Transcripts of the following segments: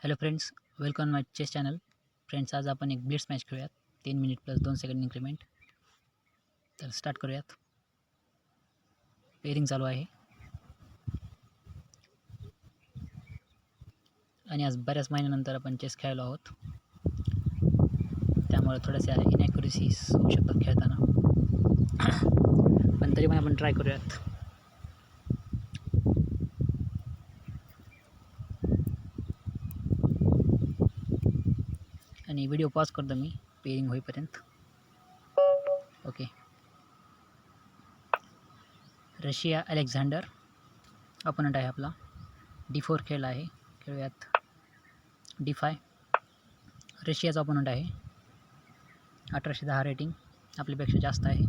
Hello friends, welcome my chess channel. Friends, आज आपण एक ब्लिट्स मॅच खेळूयात. 3 मिनिट प्लस 2 सेकंड इन्क्रीमेंट. तर स्टार्ट करूयात. पेअरिंग चालू आहे आणि आज बऱ्याच महिन्यानंतर आपण चेस खेळलो आहोत, त्यामुळे थोड्याशा इनॅक्युरसीज होऊ शकतात खेळताना, पण तरी पण आपण ट्राय करूयात. आणि व्हिडिओ पॉज करतो मी पेअरिंग होईपर्यंत. ओके. रशिया अलेक्झांडर अपोनंट आहे आपला. D4 खेळला आहे. खेळूयात D5. रशियाचा अपोनंट आहे. 1810 रेटिंग, आपल्यापेक्षा जास्त आहे.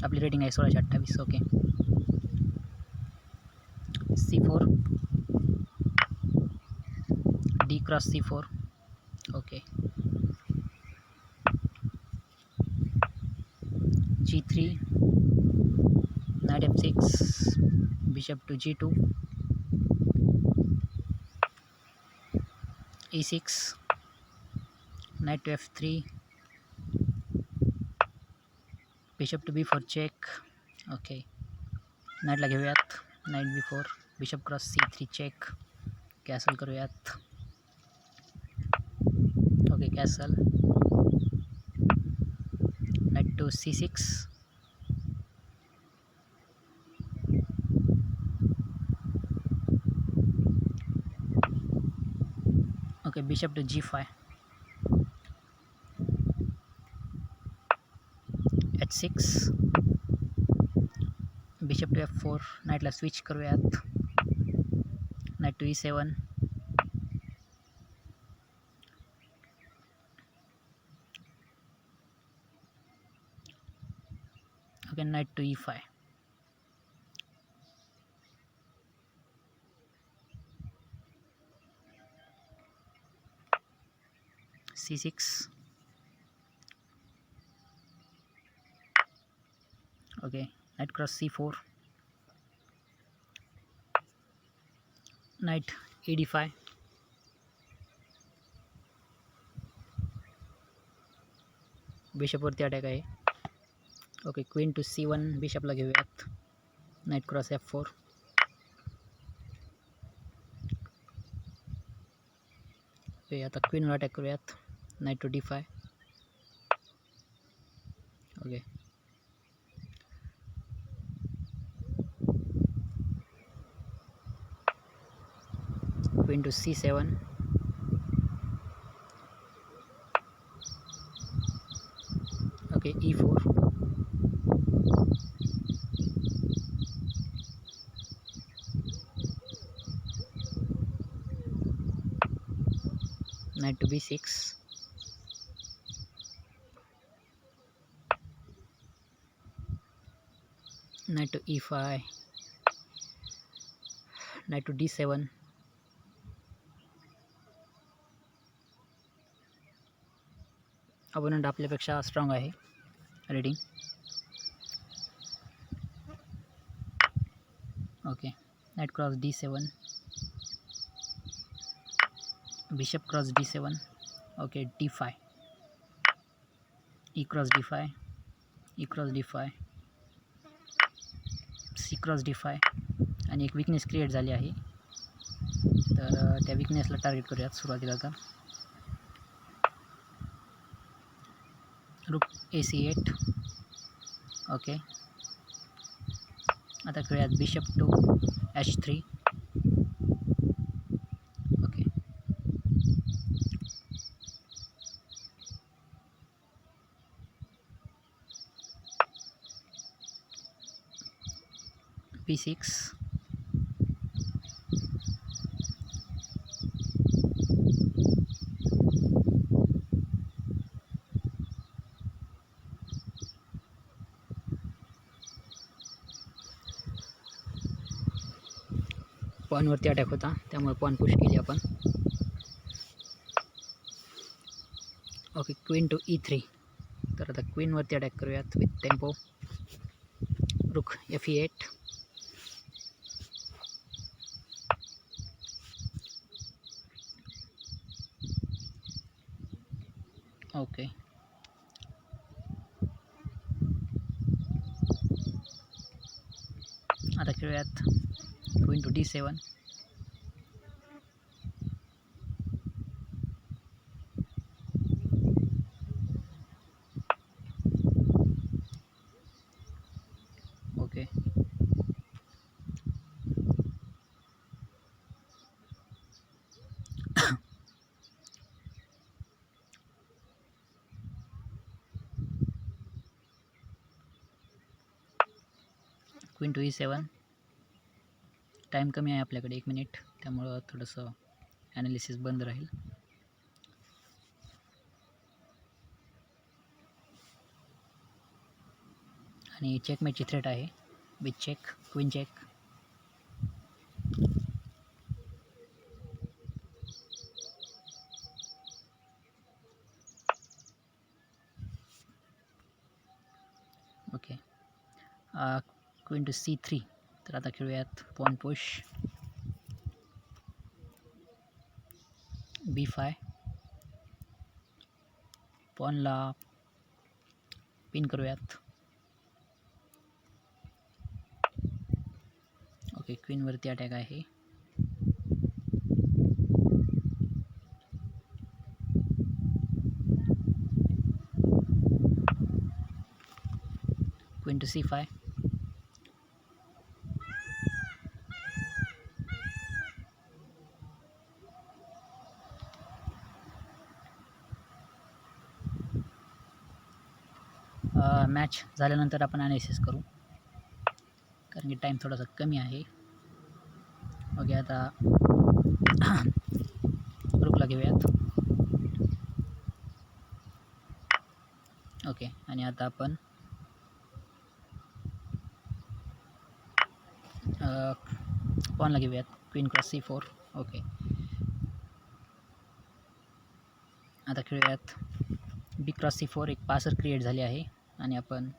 आपली रेटिंग आहे 1628. Okay. C4, D cross C4. Okay. G3, Knight F6, Bishop to G2, E6, Knight to F3, Bishop to B4 check. Okay. नाईटला घेऊयात. Knight B4, bishop cross C3 check. Castle करूयात. Okay, castle. Knight to C6, okay. Bishop to G5, H6, bishop to F4. नाईटला switch करूयात. Knight to E7, okay. Knight to E5, C6, okay. Knight cross C4, knight E5, बिशपवरती attack आहे. Okay. Queen to C1, बिशपला घेऊयात. Knight cross F4, okay. आता क्वीनवर attack करूयात. Knight to D5, okay. Queen to C7, okay. E4, knight to B6, knight to E5, knight to D7, opponent आपल्यापेक्षा strong आहे rating. Okay. Knight cross D7, bishop cross D7, okay. D5, E cross D5, E cross D5, C cross D5. आणि एक weakness create झाली आहे, तर त्या विकनेसला target करूयात सुरुवातीला. तर रुक AC8, ओके. आता खेळूयात bishop to H3, okay. B6, पॉनवरती अटॅक होता, त्यामुळे पॉन पुश केली आपण. ओके. क्वीन टू E3, तर आता क्वीनवरती अटॅक करूयात with tempo. Rook Fe8, okay. आता खेळूयात queen to D7. Okay. Queen to E7. Time कमी आहे आपल्याकडे, 1 मिनिट, त्यामुळं थोडंसं ॲनालिसिस बंद राहील. आणि चेकमेटची थ्रेट आहे with check, queen check. Okay. Queen to C3. तर आता खेळूयात पॉन पुश B5. पॉनला पिन करूयात. ओके, क्वीनवरती अटॅक आहे. Queen to C5. मॅच झाल्यानंतर आपण ॲनालिसिस करू, कारण की टाईम थोडासा कमी आहे. ओके, आता रुकला घेऊयात. ओके, आणि आता आपण पॉनला घेऊयात क्वीन क्रॉस C4. ओके, आता खेळूयात B क्रॉस C4. एक पासर क्रिएट झाली आहे आणि आपण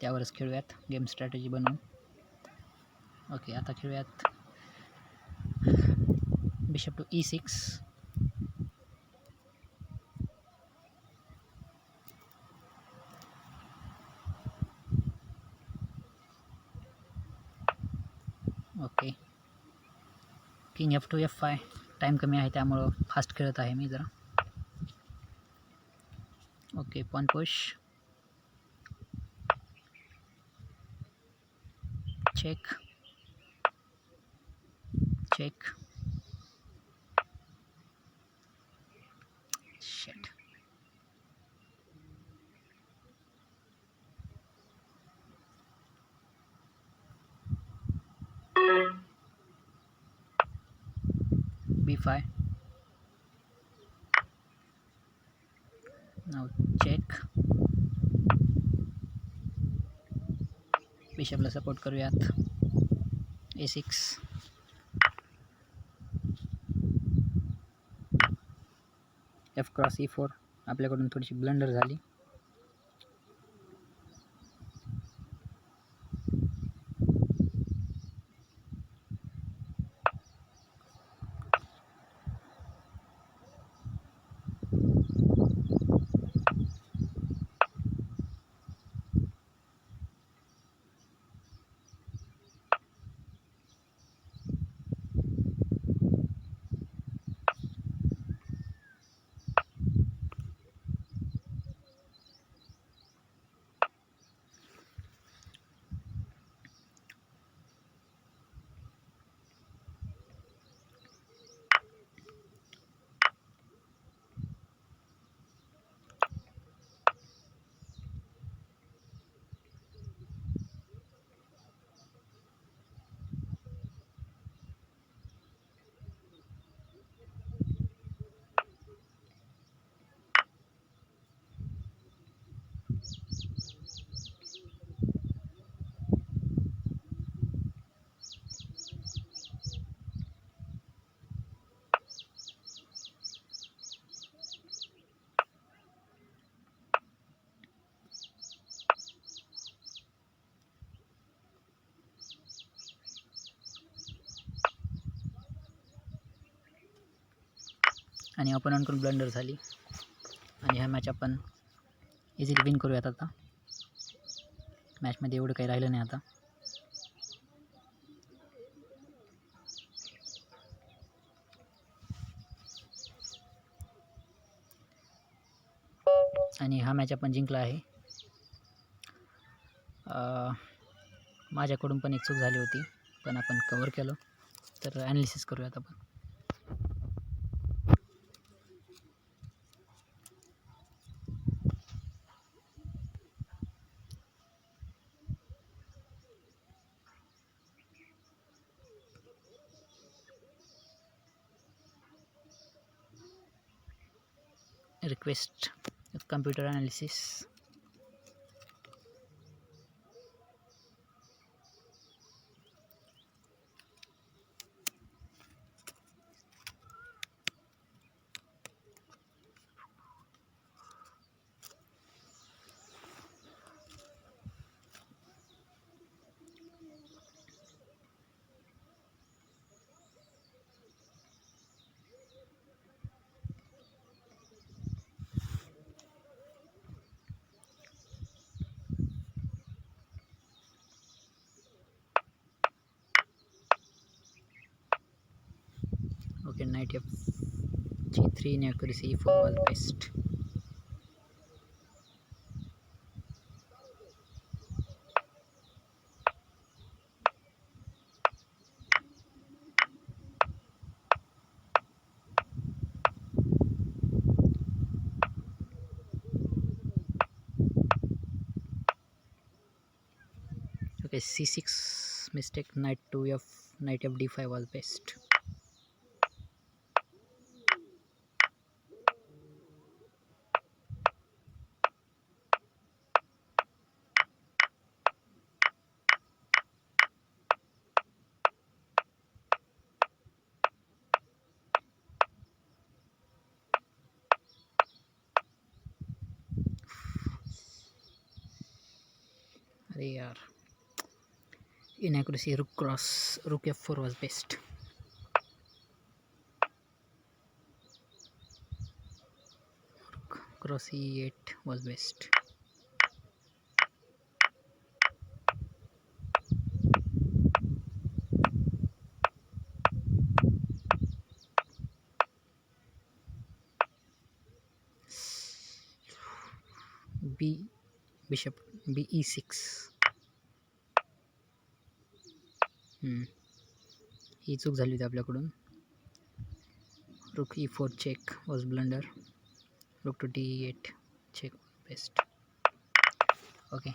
त्यावरच खेळूयात, गेम स्ट्रॅटेजी बनवून. ओके, आता खेळूयात bishop to E6. Okay, king F2 F5. Time कमी आहे त्यामुळं फास्ट खेळत आहे मी जरा. Okay, pawn push check check. Shit. B5. Now check. बिशपला सपोर्ट करूयात. A6. F cross E4. आपल्याकडून थोडीशी ब्लंडर झाली. आणि अपोनंटकडून ब्लंडर झाली. आणि ह्या मॅच आपण इझिली विन करूयात. आता मॅचमध्ये एवढं काही राहिलं नाही आता. आणि हा मॅच आपण जिंकला आहे. माझ्याकडून पण एक चूक झाली होती, पण आपण कव्हर केलं. तर ॲनालिसिस करूयात आपण. Request computer analysis. Okay, knight g3 in accuracy e4 was best. Okay, c6 mistake, knight to f, knight fd5 was best. अरे यार, inaccuracy, rook cross, rook f4 was best. Rook cross e8 was best. Bishop be6. ही चूक झाली होती आपल्याकडून. rook e4 check was blunder. rook to d8 check best. Okay.